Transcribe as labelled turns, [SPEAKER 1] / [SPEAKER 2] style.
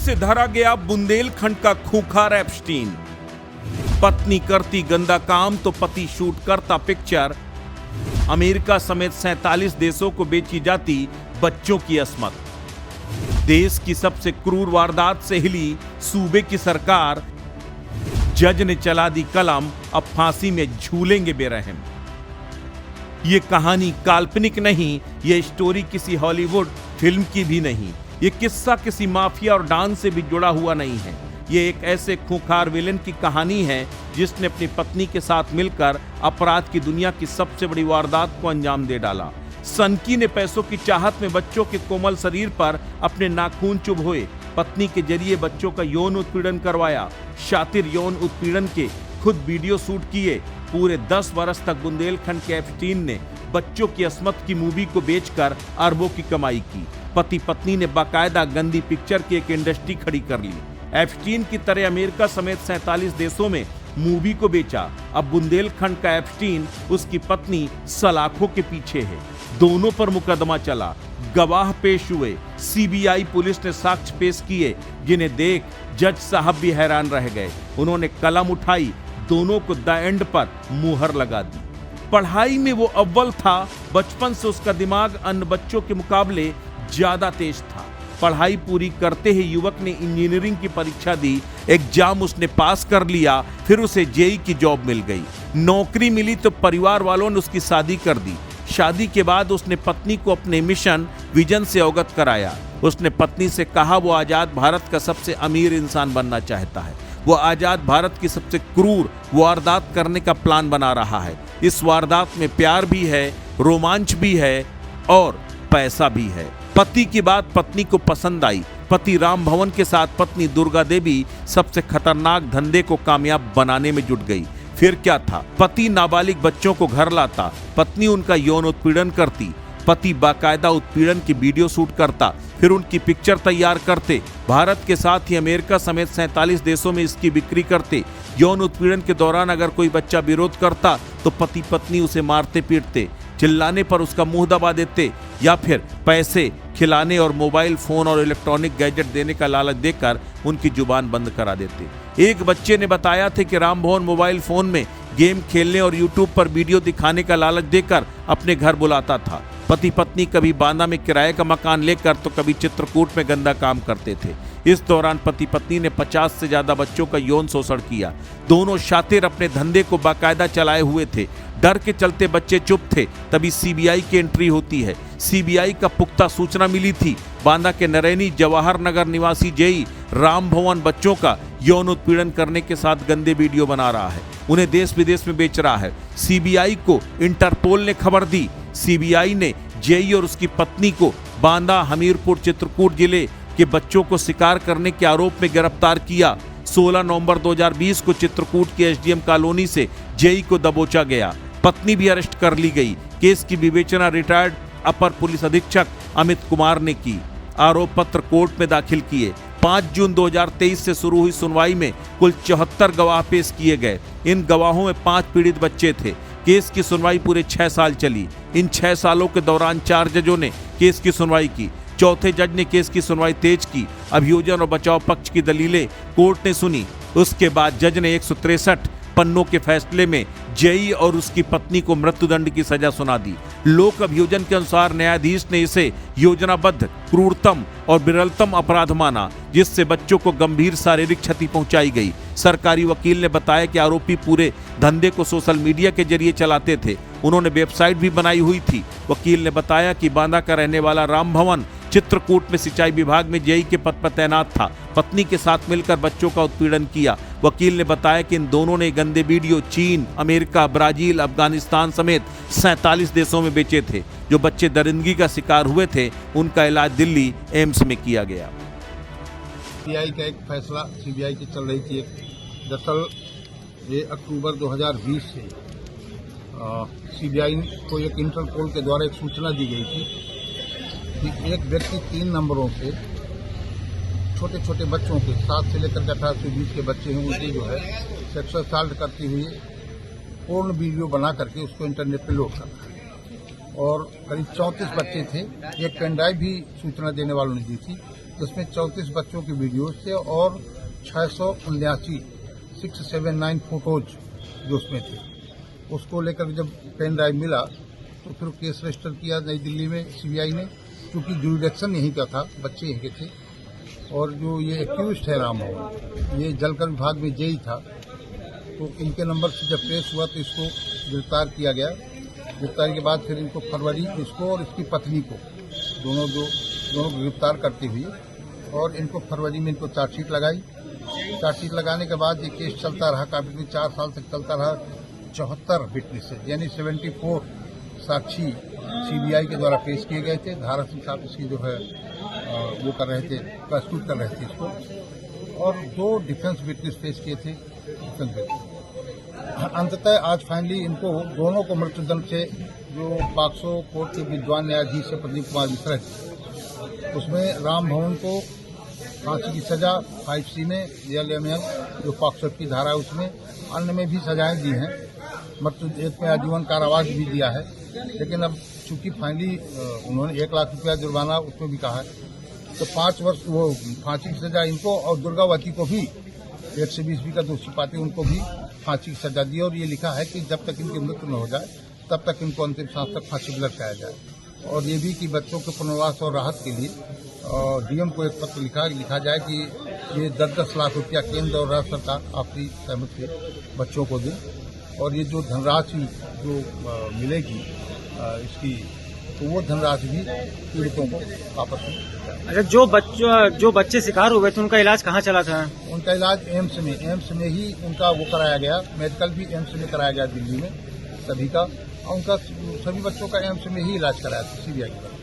[SPEAKER 1] से धरा गया बुंदेलखंड का खूंखार एप्स्टीन। पत्नी करती गंदा काम तो पति शूट करता पिक्चर। अमेरिका समेत 47 देशों को बेची जाती बच्चों की अस्मत। देश की सबसे क्रूर वारदात से हिली सूबे की सरकार। जज ने चला दी कलम, अब फांसी में झूलेंगे बेरहम। ये कहानी काल्पनिक नहीं, ये स्टोरी किसी हॉलीवुड फिल्म की भी नहीं, ये किस्सा किसी माफिया और डॉन से भी जुड़ा हुआ नहीं है। ये एक ऐसे खूंखार विलेन की कहानी है जिसने अपनी पत्नी के साथ मिलकर अपराध की दुनिया की सबसे बड़ी वारदात को अंजाम दे डाला। सनकी ने पैसों की चाहत में बच्चों के कोमल शरीर पर अपने नाखून चुभोए, पत्नी के जरिए बच्चों का यौन उत्पीड़न करवाया। शातिर यौन उत्पीड़न के खुद वीडियो शूट किए। पूरे 10 वर्ष तक बुंदेलखंड के एप्स्टीन ने बच्चों की अस्मत की मूवी को बेचकर अरबों की कमाई की। पति पत्नी ने बाकायदा गंदी पिक्चर की एक इंडस्ट्री खड़ी कर ली। एप्स्टीन की तरह अमेरिका समेत 47 देशों में मूवी को बेचा। अब बुंदेलखंड का एप्स्टीन, उसकी पत्नी सलाखों के पीछे है। दोनों पर मुकदमा चला, गवाह पेश हुए, सीबीआई पुलिस ने साक्ष्य पेश किए जिन्हें देख जज साहब भी हैरान रह गए। उन्होंने कलम उठाई, दोनों को द एंड पर मुहर लगा दी। पढ़ाई में वो अव्वल था, बचपन से उसका दिमाग अन्य बच्चों के मुकाबले ज्यादा तेज था। पढ़ाई पूरी करते ही युवक ने इंजीनियरिंग की परीक्षा दी, एग्जाम उसने पास कर लिया, फिर उसे जेई की जॉब मिल गई। नौकरी मिली तो परिवार वालों ने उसकी शादी कर दी। शादी के बाद उसने पत्नी को अपने मिशन विजन से अवगत कराया। उसने पत्नी से कहा वो आजाद भारत का सबसे अमीर इंसान बनना चाहता है। वो आजाद भारत की सबसे क्रूर वारदात करने का प्लान बना रहा है। इस वारदात में प्यार भी है, रोमांच भी है और पैसा भी है। पति की बात पत्नी को पसंद आई। पति राम भवन के साथ पत्नी दुर्गा देवी सबसे खतरनाक धंधे को कामयाब बनाने में जुट गई। फिर क्या था, पति नाबालिग बच्चों को घर लाता, पत्नी उनका यौन उत्पीड़न करती। पति बाकायदा उत्पीड़न की वीडियो शूट करता, फिर उनकी पिक्चर तैयार करते। भारत के साथ ही अमेरिका समेत 47 देशों में इसकी बिक्री करते। यौन उत्पीड़न के दौरान अगर कोई बच्चा विरोध करता तो पति पत्नी उसे मारते पीटते, चिल्लाने पर उसका मुंह दबा देते या फिर पैसे खिलाने और मोबाइल फोन और इलेक्ट्रॉनिक गैजेट देने का लालच देकर उनकी जुबान बंद करा देते। एक बच्चे ने बताया था कि राम भवन मोबाइल फोन में गेम खेलने और यूट्यूब पर वीडियो दिखाने का लालच देकर अपने घर बुलाता था। पति पत्नी कभी बांदा में किराए का मकान लेकर तो कभी चित्रकूट में गंदा काम करते थे। इस दौरान पति पत्नी ने 50 से ज्यादा बच्चों का यौन शोषण किया। दोनों शातिर अपने धंधे को बाकायदा चलाए हुए थे। डर के चलते बच्चे चुप थे। तभी सीबीआई की एंट्री होती है। सीबीआई का पुख्ता सूचना मिली थी, बांदा के नरैनी जवाहर नगर निवासी जेई राम भवन बच्चों का यौन उत्पीड़न करने के साथ गंदे वीडियो बना रहा है, उन्हें देश विदेश में बेच रहा है। सीबीआई को इंटरपोल ने खबर दी। सीबीआई ने जेई और उसकी पत्नी को बांदा, हमीरपुर, चित्रकूट जिले के बच्चों को शिकार करने के आरोप में गिरफ्तार किया। 16 नवंबर 2020 को चित्रकूट की एसडीएम कॉलोनी से जेई को दबोचा गया। पत्नी भी अरेस्ट कर ली गई। केस की विवेचना रिटायर्ड अपर पुलिस अधीक्षक अमित कुमार ने की। आरोप पत्र कोर्ट में दाखिल किए। 5 जून 2023 से शुरू हुई सुनवाई में कुल 74 गवाह पेश किए गए। इन गवाहों में 5 पीड़ित बच्चे थे। केस की सुनवाई पूरे 6 साल चली। इन 6 सालों के दौरान 4 जजों ने केस की सुनवाई की। चौथे जज ने केस की सुनवाई तेज की। अभियोजन और बचाव पक्ष की दलीलें कोर्ट ने सुनी। उसके बाद जज ने 163 पन्नों के फैसले में जेई और उसकी पत्नी को मृत्युदंड की सजा सुना दी। लोक अभियोजन के अनुसार न्यायाधीश ने इसे योजनाबद्ध, क्रूरतम और विरलतम अपराध माना, जिससे बच्चों को गंभीर शारीरिक क्षति पहुंचाई गई। सरकारी वकील ने बताया कि आरोपी पूरे धंधे को सोशल मीडिया के जरिए चलाते थे। उन्होंने वेबसाइट भी बनाई हुई थी। वकील ने बताया कि बांदा का रहने वाला राम भवन चित्रकूट में सिंचाई विभाग में जेई के पद पर तैनात था। पत्नी के साथ मिलकर बच्चों का उत्पीड़न किया। वकील ने बताया कि इन दोनों ने गंदे वीडियो चीन, अमेरिका, ब्राजील, अफगानिस्तान समेत 47 देशों में बेचे थे। जो बच्चे दरिंदगी का शिकार हुए थे उनका इलाज दिल्ली एम्स में किया गया।
[SPEAKER 2] सीबीआई का एक फैसला सीबीआई की चल रही थी। दरअसल ये अक्टूबर 2020 से सीबीआई को एक इंटरपोल के द्वारा एक सूचना दी गई थी कि एक व्यक्ति 3 नंबरों से छोटे छोटे बच्चों के 7 से लेकर 18 से 20 के बच्चे हैं, उनकी जो है सेक्सुअल असॉल्ट करती हुई पूर्ण वीडियो बना करके उसको इंटरनेट पे लोड करना है। और करीब 34 बच्चे थे। एक पेन ड्राइव भी सूचना देने वालों ने दी थी जिसमें 34 बच्चों की वीडियोज थे और 679 फोटोज जो उसमें थे। उसको लेकर जब पेन ड्राइव मिला तो फिर केस रजिस्टर किया नई दिल्ली में सीबीआई ने, क्योंकि जुरिडिक्शन यहीं का था, बच्चे यहीं के थे। और जो ये एक्यूज्ड है राम मोहन, ये जलकर विभाग में जेई था, तो इनके नंबर से जब ट्रेस हुआ तो इसको गिरफ्तार किया गया। गिरफ्तारी के बाद फिर इनको फरवरी, इसको और इसकी पत्नी को, दोनों को गिरफ्तार करते हुए, और इनको फरवरी में इनको चार्जशीट लगाई। चार्जशीट लगाने के बाद ये केस चलता रहा, काफी 4 साल तक चलता रहा। 74 विटनेसेस यानी 74 साक्षी सीबीआई के द्वारा पेश किए गए थे। धारा सिंह साहब इसकी जो है वो कर रहे थे, प्रस्तुत कर रहे थे इसको, और 2 डिफेंस विटनेस पेश किए थे। अंततः आज फाइनली इनको दोनों को मृत्युदंड से, जो पॉक्सो कोर्ट के विद्वान न्यायाधीश है प्रदीप कुमार मिश्रा, उसमें राम भवन को फांसी की सजा 5C में JLML जो पॉक्सो की धारा है उसमें, अन्य में भी सजाएं दी हैं। मृत्यु एक में आजीवन कारावास भी दिया है। लेकिन अब चूंकि फाइनली उन्होंने 1 लाख रुपया जुर्माना उसमें भी कहा है, तो 5 वर्ष वो फांसी की सजा इनको, और दुर्गावती को भी 120B का दोषी पाते उनको भी फांसी की सजा दी। और ये लिखा है कि जब तक इनकी मृत्यु न हो जाए तब तक इनको अंतिम सांस तक फांसी पर लटकाया जाए। और ये भी कि बच्चों के पुनर्वास और राहत के लिए डीएम को एक पत्र लिखा जाए कि ये 10-10 लाख रुपया केंद्र और राज्य सरकार आपसी सहमति से बच्चों को दे, और ये जो धनराशि जो मिलेगी इसकी, तो वो धनराशि भी पीड़ितों को वापस मिले।
[SPEAKER 3] अच्छा, जो बच्चे शिकार हुए थे उनका इलाज कहाँ चला था?
[SPEAKER 2] उनका इलाज एम्स में ही उनका वो कराया गया। मेडिकल भी एम्स में कराया गया दिल्ली में सभी का, और उनका सभी बच्चों का एम्स में ही इलाज कराया था सीबीआई की।